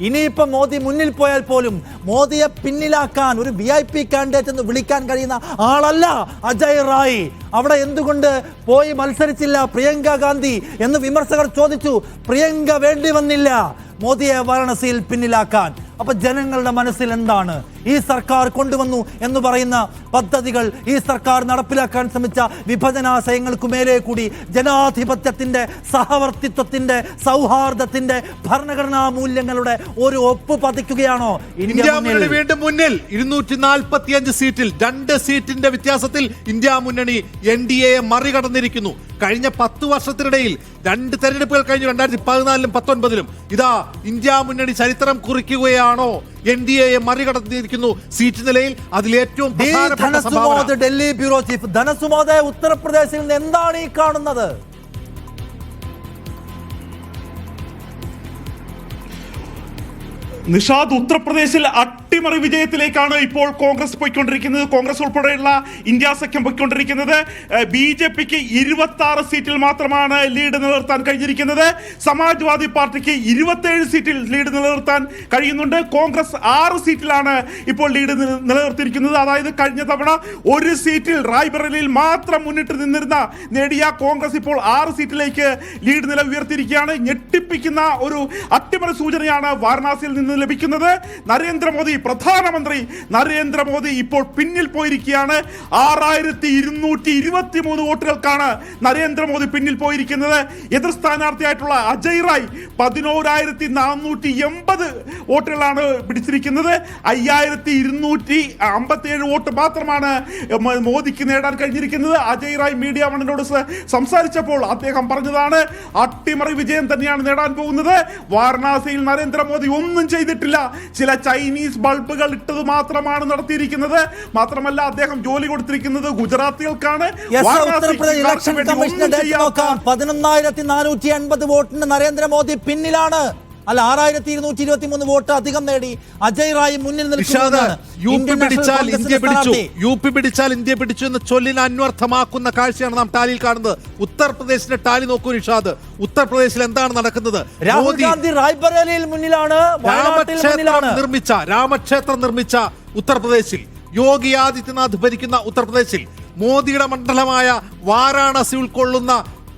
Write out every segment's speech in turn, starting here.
ഇനിയിപ്പോ മോദി മുന്നിൽ പോയാൽ പോലും മോദിയെ പിന്നിലാക്കാൻ ഒരു VIP കാൻഡിഡേറ്റ് എന്ന് വിളിക്കാൻ കഴിയുന്ന ആളല്ല അജയ് റായ്. അവിടെ എന്തുകൊണ്ട് പോയി മത്സരിച്ചില്ല പ്രിയങ്ക ഗാന്ധി എന്ന് വിമർശകർ ചോദിച്ചു. പ്രിയങ്ക വേണ്ടി വന്നില്ല മോദിയെ വാരണസിയിൽ പിന്നിലാക്കാൻ. അപ്പൊ ജനങ്ങളുടെ മനസ്സിൽ എന്താണ്? ഈ സർക്കാർ കൊണ്ടുവന്നു എന്ന് പറയുന്ന പദ്ധതികൾ, ഈ സർക്കാർ നടപ്പിലാക്കാൻ ശ്രമിച്ച വിഭജനാശയങ്ങൾക്ക് മേലെ കൂടി ജനാധിപത്യത്തിന്റെ, സഹവർത്തിത്വത്തിന്റെ, സൗഹാർദ്ദത്തിന്റെ, ഭരണഘടനാ മൂല്യങ്ങളുടെ ഒരു ഒപ്പ് പതിക്കുകയാണോ ഇന്ത്യ മുന്നണി? വീണ്ടും മുന്നിൽ 245 സീറ്റിൽ 2 സീറ്റിന്റെ വ്യത്യാസത്തിൽ ഇന്ത്യ മുന്നണി NDA മറികടന്നിരിക്കുന്നു. കഴിഞ്ഞ 10 വർഷത്തിനിടയിൽ 2 തെരഞ്ഞെടുപ്പുകൾ കഴിഞ്ഞു, 2014-ലും 2019-ലും. ഇതാ ഇന്ത്യ മുന്നണി ചരിത്രം കുറിക്കുകയാണോ? NDA മറികടന്നിരിക്കുന്നു സീറ്റ് നിലയിൽ. അതിലേറ്റവും ഡൽഹി ബ്യൂറോ ചീഫ് ധനസുമോദ് ഉത്തർപ്രദേശിൽ നിന്ന് എന്താണ് ഈ കാണുന്നത്? നിഷാദ്, ഉത്തർപ്രദേശിൽ അട്ടിമറി വിജയത്തിലേക്കാണ് ഇപ്പോൾ കോൺഗ്രസ് പോയിക്കൊണ്ടിരിക്കുന്നത്. കോൺഗ്രസ് ഉൾപ്പെടെയുള്ള ഇന്ത്യ സഖ്യം പോയിക്കൊണ്ടിരിക്കുന്നത്. BJPക്ക് 26 സീറ്റിൽ മാത്രമാണ് ലീഡ് നിലനിർത്താൻ കഴിഞ്ഞിരിക്കുന്നത്. സമാജ്വാദി പാർട്ടിക്ക് 27 സീറ്റിൽ ലീഡ് നിലനിർത്താൻ കഴിയുന്നുണ്ട്. കോൺഗ്രസ് 6 സീറ്റിലാണ് ഇപ്പോൾ ലീഡ് നിലനിർത്തിയിരിക്കുന്നത്. അതായത് കഴിഞ്ഞ തവണ 1 സീറ്റിൽ റായ്ബറേലിയിൽ മാത്രം മുന്നിട്ട് നിന്നിരുന്ന നേടിയ കോൺഗ്രസ് ഇപ്പോൾ 6 സീറ്റിലേക്ക് ലീഡ് നില ഉയർത്തിയിരിക്കുകയാണ്. ഞെട്ടിപ്പിക്കുന്ന ഒരു അട്ടിമറി സൂചനയാണ് വാരണാസിയിൽ നിന്ന് ലഭിക്കുന്നത്. നരേന്ദ്രമോദി, പ്രധാനമന്ത്രി നരേന്ദ്രമോദി ഇപ്പോൾ പിന്നിൽ പോയിരിക്കുകയാണ്. 6223 വോട്ടുകൾക്കാണ് നരേന്ദ്രമോദി പിന്നിൽ പോയിരിക്കുന്നത്. എതിർ സ്ഥാനാർത്ഥിയായിട്ടുള്ള അജയ് റായ് 11480 വോട്ടുകളാണ് പിടിച്ചിരിക്കുന്നത്. 5257 വോട്ട് മാത്രമാണ് മോദിക്ക് നേടാൻ കഴിഞ്ഞിരിക്കുന്നത്. അജയ് റായ് മീഡിയ വണ്ണിനോട് സംസാരിച്ചപ്പോൾ അദ്ദേഹം പറഞ്ഞതാണ് അട്ടിമറി വിജയം തന്നെയാണ് നേടാൻ പോകുന്നത്. വാരണാസിയിൽ നരേന്ദ്രമോദി ഒന്നും ചെയ്തിട്ടില്ല, ചില ചൈനീസ് ബൾബുകൾ ഇട്ടത് മാത്രമാണ് നടത്തിയിരിക്കുന്നത്. മാത്രമല്ല അദ്ദേഹം ജോലി കൊടുത്തിരിക്കുന്നത് ഗുജറാത്തികൾക്കാണ്. 11,480 വോട്ടിന് നരേന്ദ്രമോദി പിന്നിലാണ്. അല്ല, 6223 വോട്ട് അധികം നേടി അജയ് റായ് മുന്നിൽ നിൽക്കുന്നു. UP പിടിച്ചാൽ ഇന്ത്യ പിടിച്ചു എന്ന ചൊല്ലിന് അന്വർത്ഥമാക്കുന്ന കാഴ്ചയാണ് നാം ടാലിയിൽ കാണുന്നത്. ഉത്തർപ്രദേശിന്റെ ടാലി നോക്കൂ നിഷാദ്. ഉത്തർപ്രദേശിൽ എന്താണ് നടക്കുന്നത്? രാഹുൽ ഗാന്ധി റായ്ബറേലിയിൽ മുന്നിലാണ്. രാമക്ഷേത്രം നിർമ്മിച്ച ഉത്തർപ്രദേശിൽ, യോഗി ആദിത്യനാഥ് ഭരിക്കുന്ന ഉത്തർപ്രദേശിൽ, മോദിയുടെ മണ്ഡലമായ വാരാണസി ഉൾക്കൊള്ളുന്ന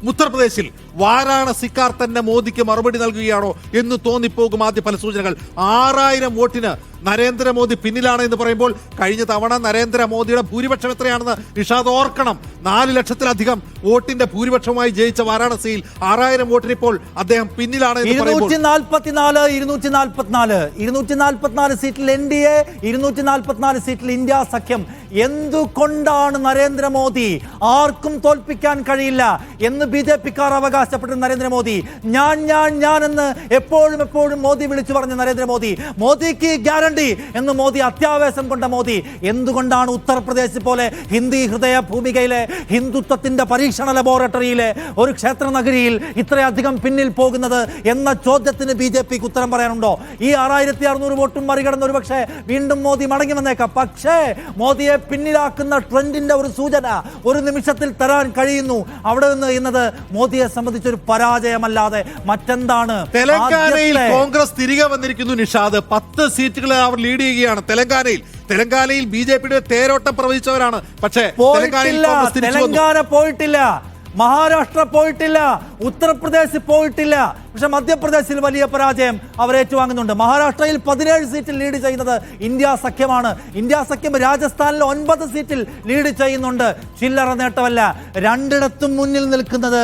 ഉത്തർപ്രദേശിൽ വാരാണസിക്കാർ തന്നെ മോദിക്ക് മറുപടി നൽകുകയാണോ എന്ന് തോന്നിപ്പോകും ആദ്യ പല സൂചനകൾ. 6000 വോട്ടിന് നരേന്ദ്രമോദി പിന്നിലാണ് എന്ന് പറയുമ്പോൾ കഴിഞ്ഞ തവണ നരേന്ദ്രമോദിയുടെ ഭൂരിപക്ഷം എത്രയാണെന്ന് നിഷാദ് ഓർക്കണം. 4 ലക്ഷത്തിലധികം വോട്ടിന്റെ ഭൂരിപക്ഷമായി ജയിച്ച വാരാണസിയിൽ 6000 വോട്ടിന് ഇപ്പോൾ അദ്ദേഹം പിന്നിലാണ് എന്ന് പറയുമ്പോൾ 244 സീറ്റിൽ NDA, 244 സീറ്റിൽ ഇന്ത്യ സഖ്യം. എന്തുകൊണ്ടാണ് നരേന്ദ്രമോദി ആർക്കും തോൽപ്പിക്കാൻ കഴിയില്ല എന്ന് BJPക്കാർ അവകാശപ്പെട്ട നരേന്ദ്രമോദി, ഞാൻ എന്ന് എപ്പോഴും മോദി വിളിച്ചു പറഞ്ഞ നരേന്ദ്രമോദി, മോദിക്ക് ഗ്യാരണ്ടി എന്ന് മോദി അത്യാവേശം കൊണ്ട മോദി, എന്തുകൊണ്ടാണ് ഉത്തർപ്രദേശ് പോലെ ഹിന്ദി ഹൃദയ ഭൂമികയിലെ ഹിന്ദുത്വത്തിന്റെ പരീക്ഷണ ലബോറട്ടറിയിലെ ഒരു ക്ഷേത്ര നഗരിയിൽ ഇത്രയധികം പിന്നിൽ പോകുന്നത് എന്ന ചോദ്യത്തിന് BJPക്ക് ഉത്തരം പറയാനുണ്ടോ? ഈ 6600 വോട്ടും മറികടന്ന് ഒരുപക്ഷെ വീണ്ടും മോദി മടങ്ങി വന്നേക്കാം. പക്ഷേ മോദിയെ പിന്നിലാക്കുന്ന ട്രെൻഡിന്റെ ഒരു സൂചന ഒരു നിമിഷത്തിൽ തരാൻ കഴിയുന്നു. അവിടെ നിന്ന് എന്നത് മോദിയെ സംബന്ധിച്ചൊരു പരാജയമല്ലാതെ മറ്റെന്താണ്? തെലങ്കാനയിൽ കോൺഗ്രസ് തിരികെ വന്നിരിക്കുന്നു നിഷാദ്. 10 സീറ്റുകളെ അവർ ലീഡ് ചെയ്യുകയാണ്. തെലങ്കാനയിൽ BJPയുടെ തേരോട്ടം പ്രവചിച്ചവരാണ്. പക്ഷേ തെലങ്കാന പോയിട്ടില്ല, മഹാരാഷ്ട്ര പോയിട്ടില്ല, ഉത്തർപ്രദേശ് പോയിട്ടില്ല. പക്ഷെ മധ്യപ്രദേശിൽ വലിയ പരാജയം അവർ ഏറ്റുവാങ്ങുന്നുണ്ട്. മഹാരാഷ്ട്രയിൽ 17 സീറ്റിൽ ലീഡ് ചെയ്യുന്നത് ഇന്ത്യ സഖ്യമാണ്. ഇന്ത്യ സഖ്യം രാജസ്ഥാനിൽ 9 സീറ്റിൽ ലീഡ് ചെയ്യുന്നുണ്ട്. ചില്ലറ നേട്ടമല്ല, രണ്ടിടത്തും മുന്നിൽ നിൽക്കുന്നത്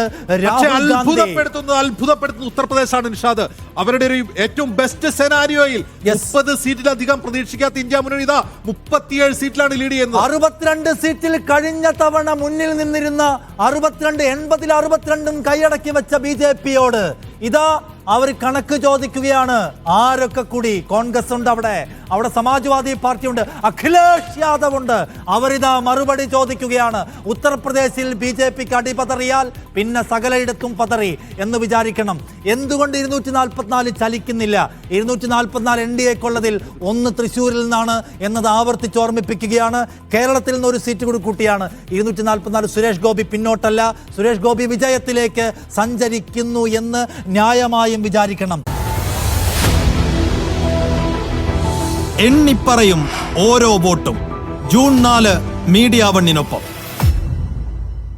അത്ഭുതപ്പെടുത്തുന്ന ഉത്തർപ്രദേശാണ് നിഷാദ്. അവരുടെ ഒരു ഏറ്റവും ബെസ്റ്റ് സെനാരിയോയിൽ 30 സീറ്റിലധികം പ്രതീക്ഷിക്കാത്ത ഇന്ത്യ മുന്നണി ഇതാ 37 സീറ്റിലാണ് ലീഡ് ചെയ്യുന്നത്. 62 സീറ്റിൽ കഴിഞ്ഞ തവണ മുന്നിൽ നിന്നിരുന്ന 80-ൽ 62 കൈയടക്കി വെച്ച BJPയോട് ഇതാ അവർ കണക്ക് ചോദിക്കുകയാണ്. ആരൊക്കെ കൂടി? കോൺഗ്രസ് ഉണ്ട്, അവിടെ സമാജ്വാദി പാർട്ടി ഉണ്ട്, അഖിലേഷ് യാദവ് ഉണ്ട്. അവരിതാ മറുപടി ചോദിക്കുകയാണ്. ഉത്തർപ്രദേശിൽ BJPക്ക് അടിപതറിയാൽ പിന്നെ സകലയിടത്തും പതറി എന്ന് വിചാരിക്കണം. എന്തുകൊണ്ട് 244 ചലിക്കുന്നില്ല? 244 NDAക്കുള്ളതിൽ 1 തൃശ്ശൂരിൽ നിന്നാണ് എന്നത് ആവർത്തിച്ച് ഓർമ്മിപ്പിക്കുകയാണ്. കേരളത്തിൽ നിന്ന് ഒരു സീറ്റ് കൂടി കൂട്ടിയാണ് 244. സുരേഷ് ഗോപി പിന്നോട്ടല്ല, സുരേഷ് ഗോപി വിജയത്തിലേക്ക് സഞ്ചരിക്കുന്നു എന്ന് ന്യായമായും വിചാരിക്കണം. എണ്ണിപ്പറയും ഓരോ വോട്ടും. June 4 media വണ്ണിനൊപ്പം.